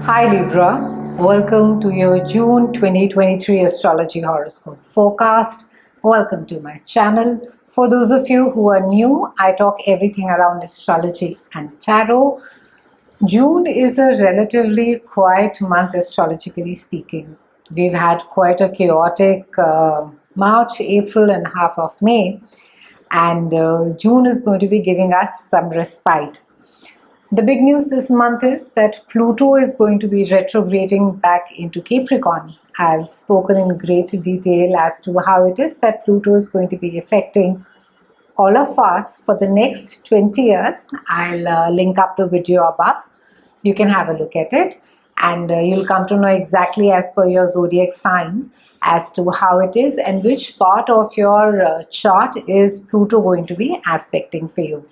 Hi Libra, welcome to your June 2023 Astrology Horoscope forecast. Welcome to my channel. For those of you who are new, I talk everything around astrology and tarot. June is a relatively quiet month astrologically speaking. We've had quite a chaotic March, April and half of May, and June is going to be giving us some respite. The big news this month is that Pluto is going to be retrograding back into Capricorn. I've spoken in great detail as to how it is that Pluto is going to be affecting all of us for the next 20 years. I'll link up the video above. You can have a look at it and you'll come to know exactly as per your zodiac sign as to how it is and which part of your chart is Pluto going to be aspecting for you.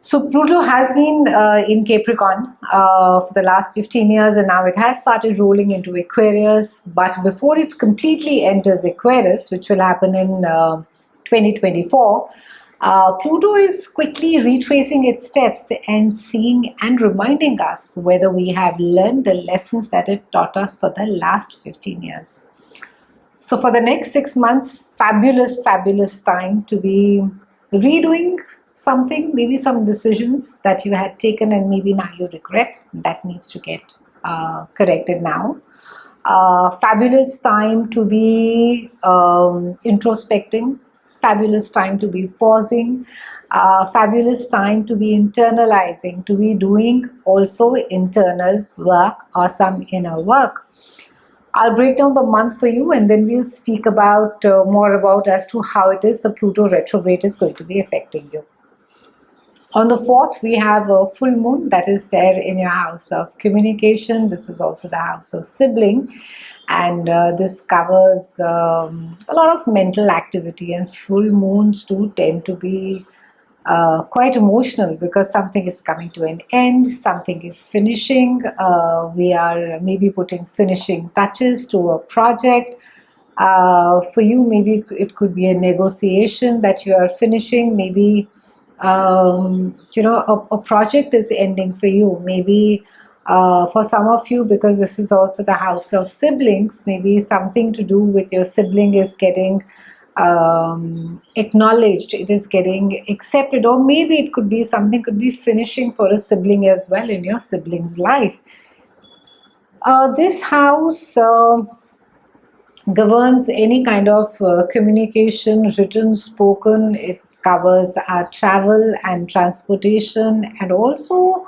So Pluto has been in Capricorn for the last 15 years and now it has started rolling into Aquarius. But before it completely enters Aquarius, which will happen in 2024, Pluto is quickly retracing its steps and seeing and reminding us whether we have learned the lessons that it taught us for the last 15 years. So for the next 6 months, fabulous time to be redoing something, maybe some decisions that you had taken and maybe now you regret. That needs to get corrected now. Fabulous time to be introspecting, fabulous time to be pausing, fabulous time to be internalizing, to be doing also internal work or some inner work. I'll break down the month for you and then we'll speak about more about as to how it is the Pluto retrograde is going to be affecting you. On the 4th, we have a full moon that is there in your house of communication. This is also the house of sibling. And this covers a lot of mental activity, and full moons do tend to be quite emotional because something is coming to an end, something is finishing. We are maybe putting finishing touches to a project. For you, maybe it could be a negotiation that you are finishing. Maybe a project is ending for you. Maybe for some of you, because this is also the house of siblings, maybe something to do with your sibling is getting acknowledged, it is getting accepted, or maybe it could be something could be finishing for a sibling as well in your sibling's life. This house governs any kind of communication, written, spoken. It covers our travel and transportation and also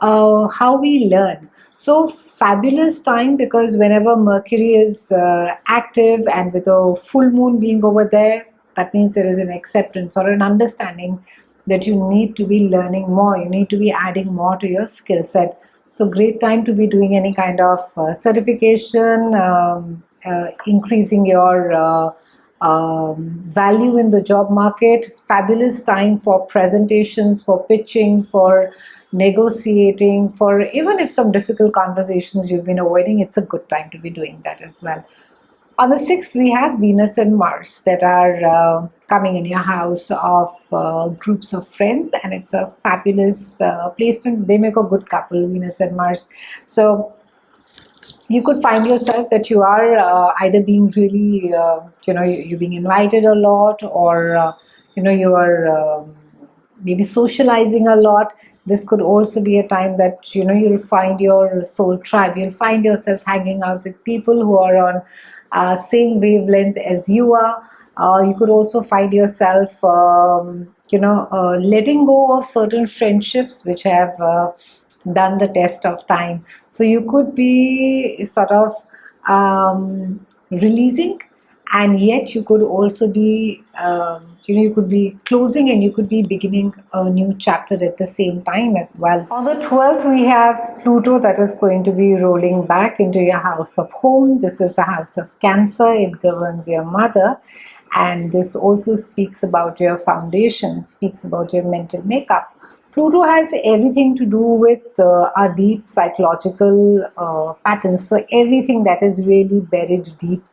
how we learn. So fabulous time, because whenever Mercury is active and with a full moon being over there, that means there is an acceptance or an understanding that you need to be learning more, you need to be adding more to your skill set. So great time to be doing any kind of certification, increasing your value in the job market. Fabulous time for presentations, for pitching, for negotiating, for even if some difficult conversations you've been avoiding, it's a good time to be doing that as well. On the 6th, we have Venus and Mars that are coming in your house of groups of friends, and it's a fabulous placement. They make a good couple, Venus and Mars. So you could find yourself that you are either being really, you're being invited a lot, or, you are maybe socializing a lot. This could also be a time that, you'll find your soul tribe. You'll find yourself hanging out with people who are on same wavelength as you are. You could also find yourself, letting go of certain friendships which have done the test of time. So you could be sort of releasing, and yet you could also be you could be closing and you could be beginning a new chapter at the same time as well. On the 12th, we have Pluto that is going to be rolling back into your house of home. This is the house of Cancer. It governs your mother, and this also speaks about your foundation. It speaks about your mental makeup. Pluto has everything to do with our deep psychological patterns. So everything that is really buried deep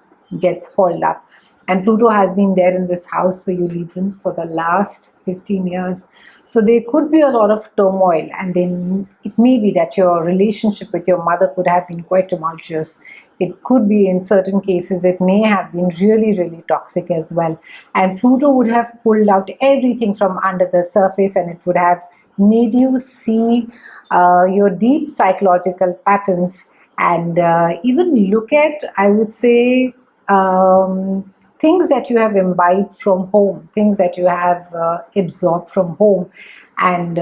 gets hauled up. And Pluto has been there in this house for you Librans for the last 15 years. So there could be a lot of turmoil, and then it may be that your relationship with your mother could have been quite tumultuous. It could be, in certain cases, it may have been really, really toxic as well. And Pluto would have pulled out everything from under the surface, and it would have made you see your deep psychological patterns, and even look at, I would say, things that you have imbibed from home, things that you have absorbed from home, and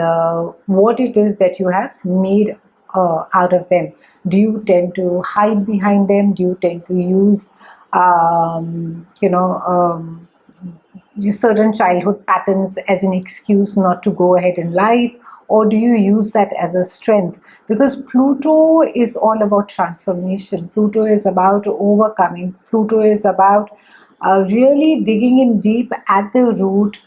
what it is that you have made out of them. Do you tend to hide behind them? Do you tend to use, certain childhood patterns as an excuse not to go ahead in life, or do you use that as a strength? Because Pluto is all about transformation. Pluto is about overcoming. Pluto is about really digging in deep at the root,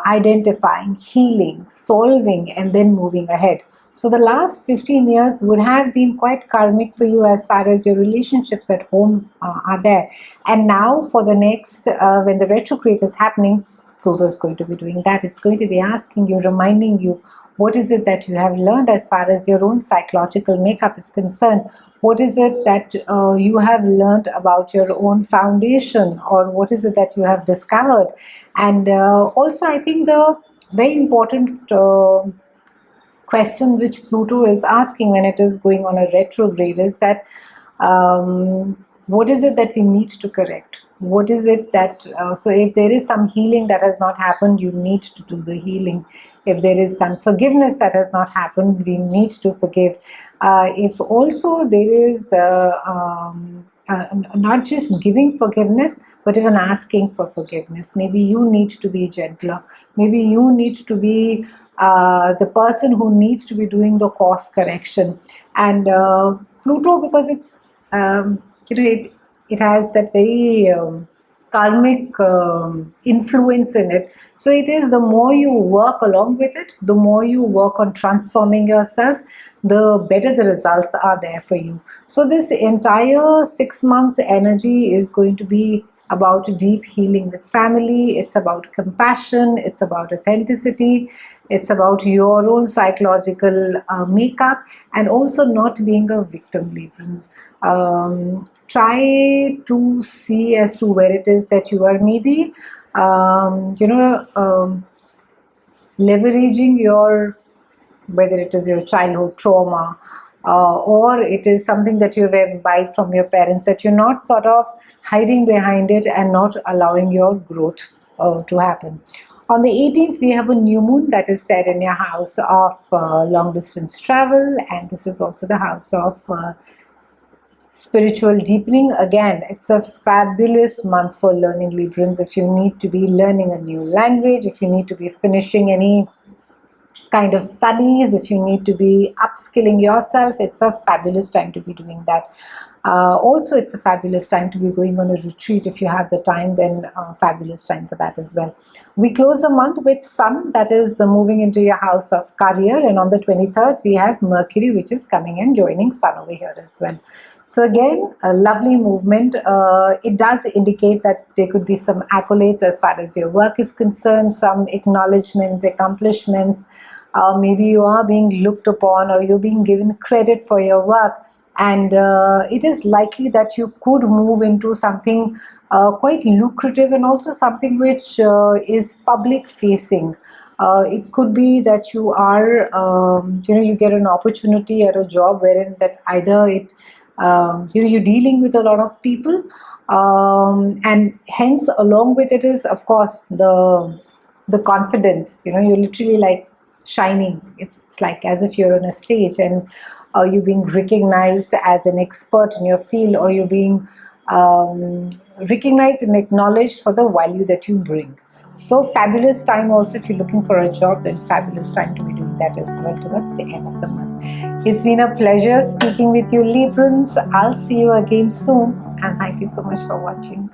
identifying, healing, solving, and then moving ahead. So the last 15 years would have been quite karmic for you as far as your relationships at home are there. And now for the next, when the retrograde is happening, Pluto is going to be doing that. It's going to be asking you, reminding you, what is it that you have learned as far as your own psychological makeup is concerned? What is it that you have learned about your own foundation, or what is it that you have discovered? And also, I think the very important question which Pluto is asking when it is going on a retrograde is that what is it that we need to correct? What is it that, so if there is some healing that has not happened, you need to do the healing. If there is some forgiveness that has not happened, we need to forgive. If also there is not just giving forgiveness, but even asking for forgiveness. Maybe you need to be gentler. Maybe you need to be the person who needs to be doing the course correction. And Pluto, because it's it has that very karmic influence in it. So it is, the more you work along with it, the more you work on transforming yourself, the better the results are there for you. So this entire 6 months energy is going to be about deep healing with family. It's about compassion. It's about authenticity. It's about your own psychological makeup, and also not being a victim, Librans. Try to see as to where it is that you are maybe, leveraging your, whether it is your childhood trauma, or it is something that you have imbibed from your parents, that you're not sort of hiding behind it and not allowing your growth to happen. On the 18th, we have a new moon that is there in your house of long distance travel, and this is also the house of spiritual deepening. Again, it's a fabulous month for learning, Librans. If you need to be learning a new language, if you need to be finishing any kind of studies, if you need to be upskilling yourself, it's a fabulous time to be doing that. Also, it's a fabulous time to be going on a retreat. If you have the time, then fabulous time for that as well. We close the month with Sun, that is moving into your house of career, and on the 23rd we have Mercury, which is coming and joining Sun over here as well. So again, a lovely movement. It does indicate that there could be some accolades as far as your work is concerned, some acknowledgement, accomplishments. Maybe you are being looked upon, or you're being given credit for your work. And it is likely that you could move into something quite lucrative, and also something which is public facing. It could be that you are, you get an opportunity at a job wherein that either it, you're dealing with a lot of people, and hence along with it is, of course, the confidence. You're literally like shining. It's like as if you're on a stage, and you're being recognized as an expert in your field, or you're being recognized and acknowledged for the value that you bring. So fabulous time also if you're looking for a job, then fabulous time to be doing that as well towards the end of the month. It's been a pleasure speaking with you, Librans. I'll see you again soon, and thank you so much for watching.